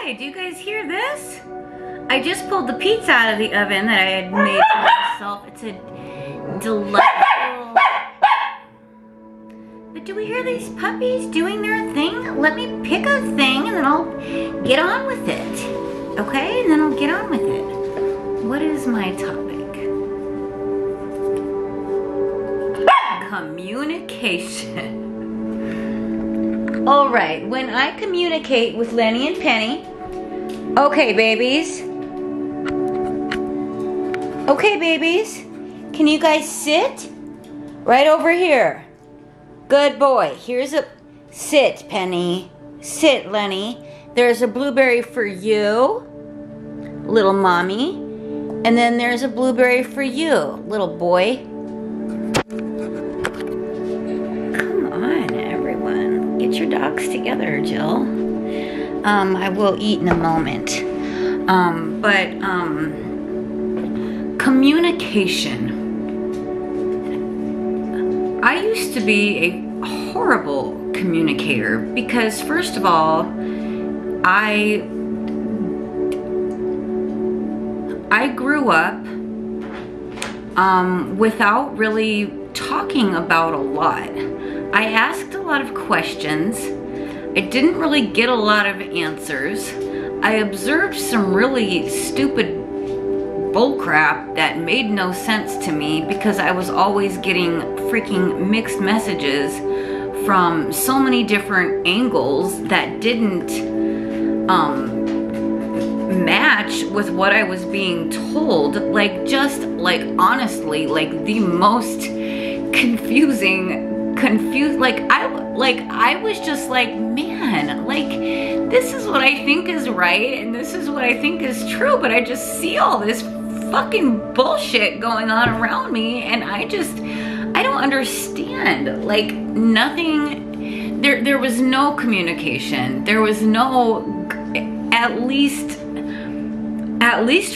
Hi, do you guys hear this? I just pulled the pizza out of the oven that I had made for myself. It's a delightful... But do we hear these puppies doing their thing? Let me pick a thing and then I'll get on with it. Okay, and then I'll get on with it. What is my topic? Communication. All right, when I communicate with Lenny and Penny, okay, babies. Okay, babies, can you guys sit? Right over here. Good boy. Here's a sit, Penny. Sit, Lenny. There's a blueberry for you, little mommy. And then there's a blueberry for you, little boy. Come on, everyone. Get your dogs together, Jill. I will eat in a moment. Communication. I used to be a horrible communicator because, first of all, I grew up without really talking about a lot. I asked a lot of questions. I didn't really get a lot of answers. I observed some really stupid bullcrap that made no sense to me because I was always getting freaking mixed messages from so many different angles that didn't match with what I was being told. Like, just like, honestly, like the most confused, like I was just like, man, like this is what I think is right and this is what I think is true, but I just see all this fucking bullshit going on around me and I don't understand. Like, nothing, there was no communication. There was no, at least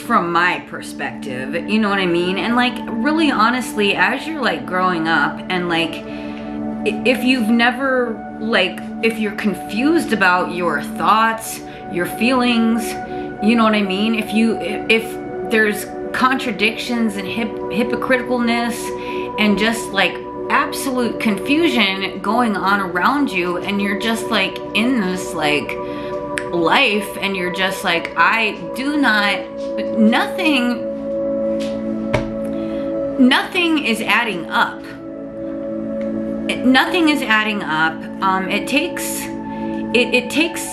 from my perspective, you know what I mean? And like, really honestly, as you're like growing up and like, if you've never, like, if you're confused about your thoughts, your feelings, you know what I mean? If there's contradictions and hypocriticalness and just like absolute confusion going on around you and you're just like in this like life and you're just like, nothing is adding up. Nothing is adding up. It takes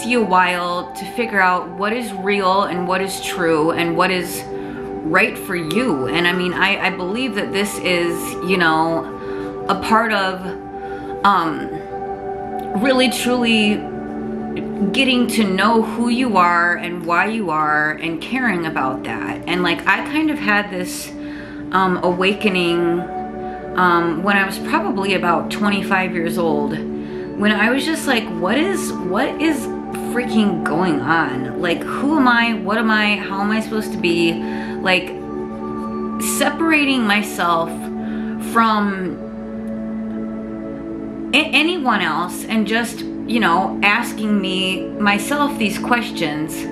you a while to figure out what is real and what is true and what is right for you. And I mean, I believe that this is, you know, a part of really truly getting to know who you are and why you are and caring about that. And like, I kind of had this awakening when I was probably about 25 years old, when I was just like, what is freaking going on? Like, who am I? What am I? How am I supposed to be? Like, separating myself from anyone else and just, you know, asking myself these questions.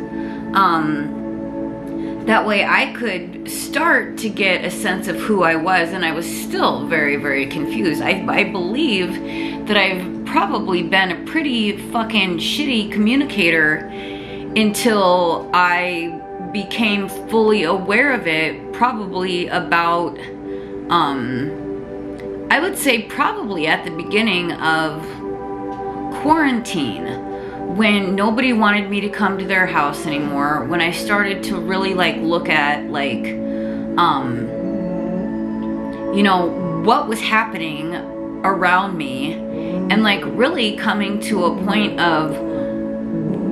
That way I could start to get a sense of who I was, and I was still very, very confused. I believe that I've probably been a pretty fucking shitty communicator until I became fully aware of it, probably about, I would say probably at the beginning of quarantine, when nobody wanted me to come to their house anymore, when I started to really like look at like, you know, what was happening around me, and like really coming to a point of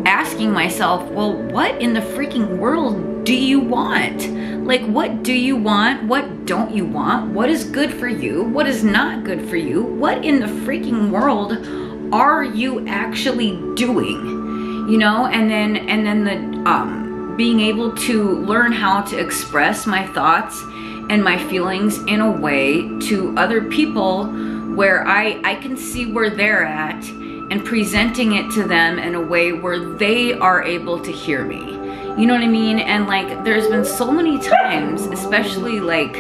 asking myself, well, what in the freaking world do you want? Like, what do you want? What don't you want? What is good for you? What is not good for you? What in the freaking world are you actually doing? You know, and then the being able to learn how to express my thoughts and my feelings in a way to other people where I can see where they're at and presenting it to them in a way where they are able to hear me. You know what I mean? And like, there's been so many times, especially like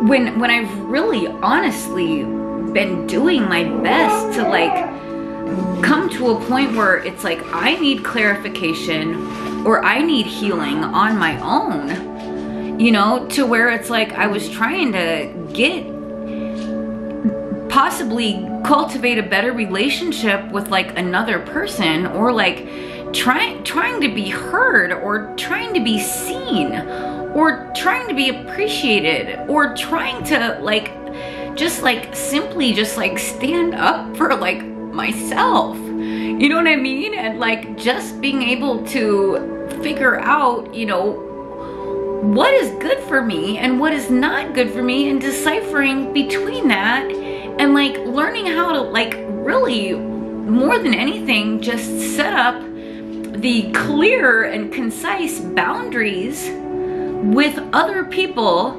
when I've really honestly been doing my best to like come to a point where it's like I need clarification or I need healing on my own, you know, to where it's like I was trying to possibly cultivate a better relationship with like another person, or like trying to be heard, or trying to be seen, or trying to be appreciated, or trying to like just like simply just like stand up for like myself. You know what I mean? And like just being able to figure out, you know, what is good for me and what is not good for me, and deciphering between that, and like learning how to like really, more than anything, just set up the clear and concise boundaries with other people,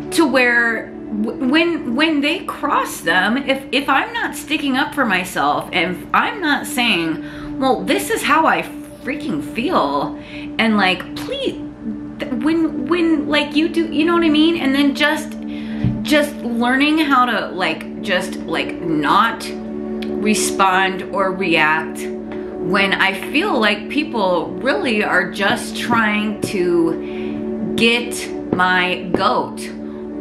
to where when they cross them, if I'm not sticking up for myself, and if I'm not saying, well, this is how I freaking feel, and like, please, when like you do, you know what I mean? And then just learning how to like just like not respond or react when I feel like people really are just trying to get my goat.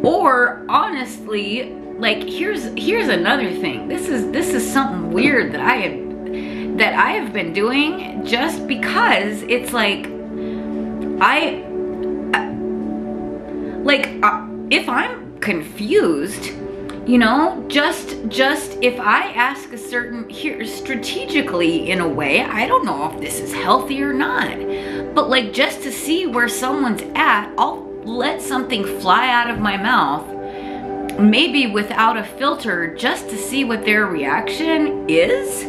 Or honestly, like here's another thing. This is something weird that I have been doing, just because it's like if I'm confused, you know, just if I ask a certain, here strategically in a way, I don't know if this is healthy or not, but like just to see where someone's at, I'll let something fly out of my mouth, maybe without a filter, just to see what their reaction is,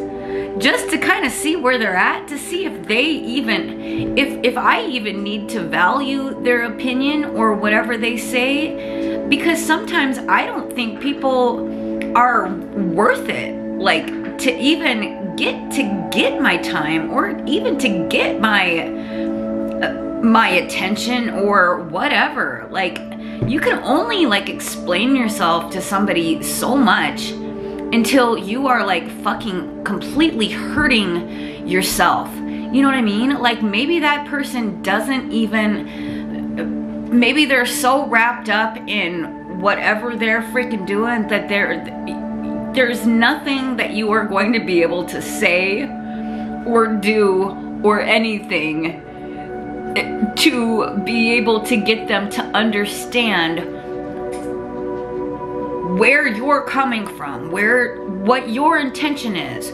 just to kind of see where they're at, to see if they even, if I even need to value their opinion or whatever they say, because sometimes I don't think people are worth it, like to even get my time, or even to get my attention or whatever. Like, you can only like explain yourself to somebody so much until you are like fucking completely hurting yourself. You know what I mean? Like, maybe that person doesn't even, maybe they're so wrapped up in whatever they're freaking doing that there's nothing that you are going to be able to say or do or anything to be able to get them to understand where you're coming from, what your intention is,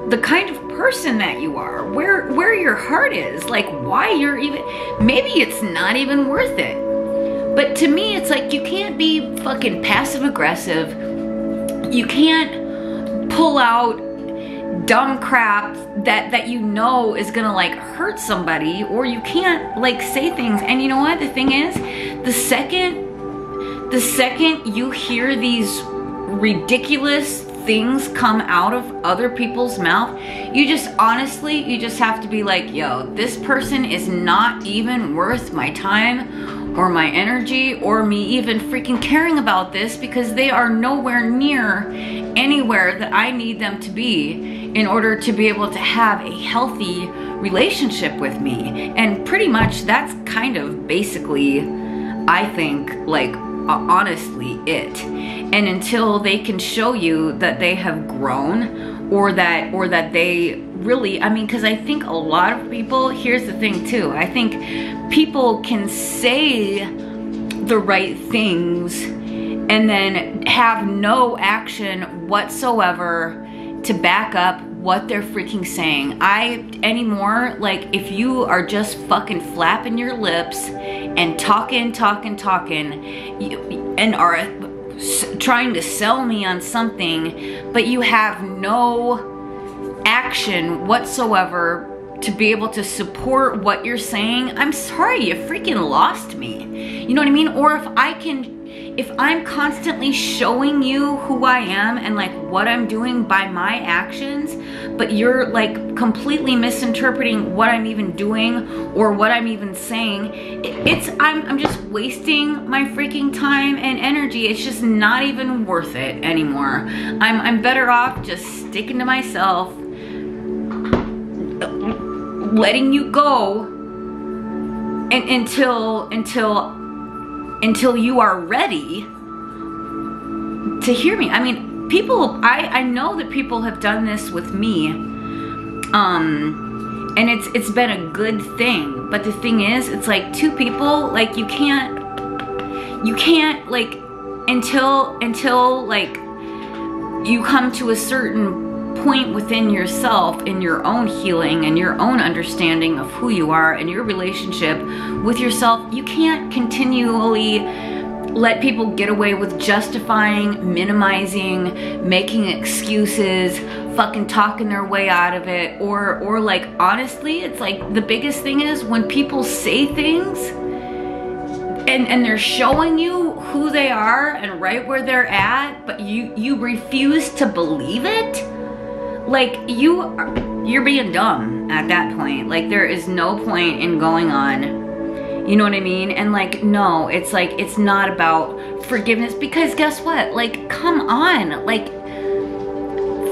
the kind of person that you are, where your heart is, like why you're even, maybe it's not even worth it. But to me, it's like, you can't be fucking passive aggressive. You can't pull out dumb crap that you know is gonna like hurt somebody, or you can't like say things. And you know what the thing is, the second you hear these ridiculous things come out of other people's mouth, you just honestly, you just have to be like, yo, this person is not even worth my time or my energy or me even freaking caring about this, because they are nowhere near anywhere that I need them to be in order to be able to have a healthy relationship with me. And pretty much that's kind of basically, I think, like honestly it. And until they can show you that they have grown, or that they really, I mean, because I think a lot of people, here's the thing too, I think people can say the right things and then have no action whatsoever to back up what they're freaking saying. Anymore, like, if you are just fucking flapping your lips and talking, and are trying to sell me on something, but you have no action whatsoever to be able to support what you're saying, I'm sorry, you freaking lost me. You know what I mean? Or if I can if I'm constantly showing you who I am and like what I'm doing by my actions, but you're like completely misinterpreting what I'm even doing or what I'm even saying, I'm just wasting my freaking time and energy. It's just not even worth it anymore. I'm better off just sticking to myself, letting you go until you are ready to hear me. I mean, people, I know that people have done this with me, and it's been a good thing. But the thing is, it's like two people, like you can't like until like you come to a certain point within yourself in your own healing and your own understanding of who you are and your relationship with yourself. You can't continually let people get away with justifying, minimizing, making excuses, fucking talking their way out of it, or like, honestly, it's like the biggest thing is when people say things and they're showing you who they are and right where they're at, but you refuse to believe it. Like, you're being dumb at that point. Like, there is no point in going on. You know what I mean? And like, no, it's like, it's not about forgiveness, because guess what? Like, come on. Like,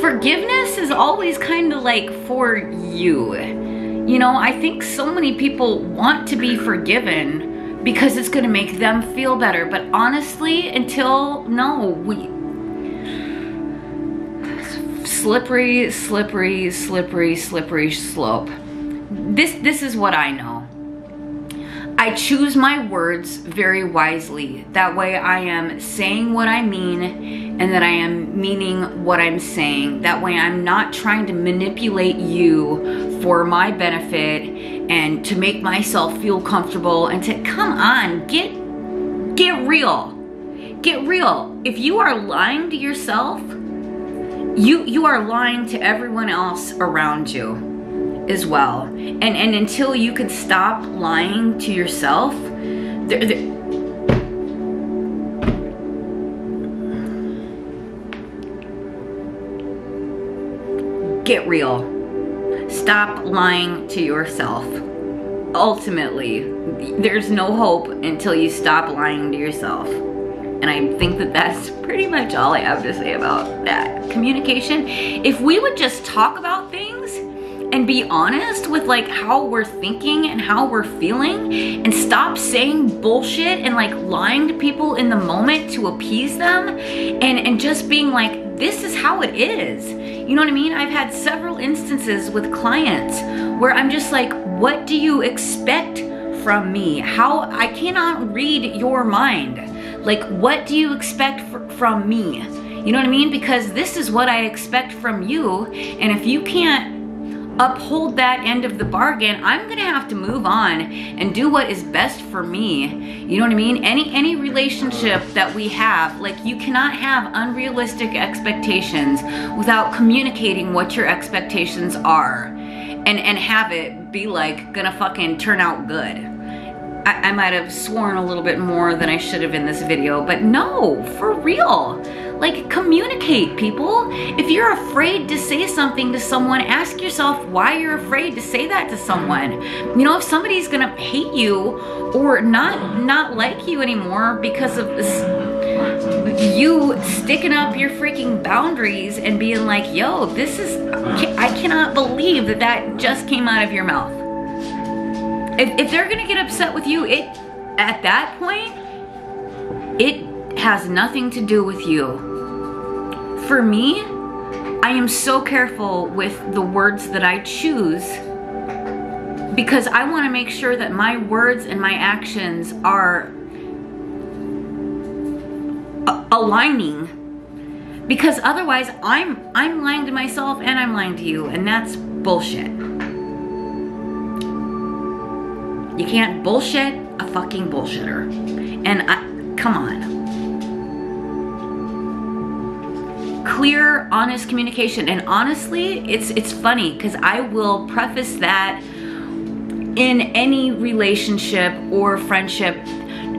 forgiveness is always kind of like for you. You know, I think so many people want to be forgiven because it's going to make them feel better. But honestly, slippery slope. This is what I know. I choose my words very wisely. That way I am saying what I mean and that I am meaning what I'm saying. That way I'm not trying to manipulate you for my benefit and to make myself feel comfortable and to, come on, get real. Get real. If you are lying to yourself, you are lying to everyone else around you as well. And until you can stop lying to yourself, get real. Stop lying to yourself. Ultimately, there's no hope until you stop lying to yourself. And I think that that's pretty much all I have to say about that. Communication. If we would just talk about things and be honest with like how we're thinking and how we're feeling, and stop saying bullshit and like lying to people in the moment to appease them, and just being like, this is how it is. You know what I mean? I've had several instances with clients where I'm just like, what do you expect from me? How I cannot read your mind. Like, what do you expect from me? You know what I mean? Because this is what I expect from you. And if you can't uphold that end of the bargain, I'm gonna have to move on and do what is best for me. You know what I mean? Any relationship that we have, like, you cannot have unrealistic expectations without communicating what your expectations are and have it be like gonna fucking turn out good. I might have sworn a little bit more than I should have in this video, but no, for real. Like, communicate, people. If you're afraid to say something to someone, ask yourself why you're afraid to say that to someone. You know, if somebody's gonna hate you or not like you anymore because of this, you sticking up your freaking boundaries and being like, yo, I cannot believe that just came out of your mouth. If they're gonna get upset with you, at that point, it has nothing to do with you. For me, I am so careful with the words that I choose because I wanna make sure that my words and my actions are aligning. Because otherwise, I'm lying to myself and I'm lying to you, and that's bullshit. You can't bullshit a fucking bullshitter. And come on. Clear, honest communication. And honestly, it's funny because I will preface that in any relationship or friendship.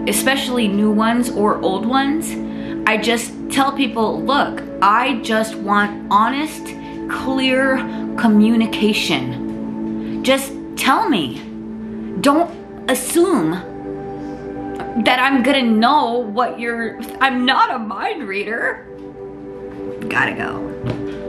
especially new ones or old ones, I just tell people, look, I just want honest, clear communication. Just tell me. Don't assume that I'm gonna know what I'm not a mind reader. Gotta go.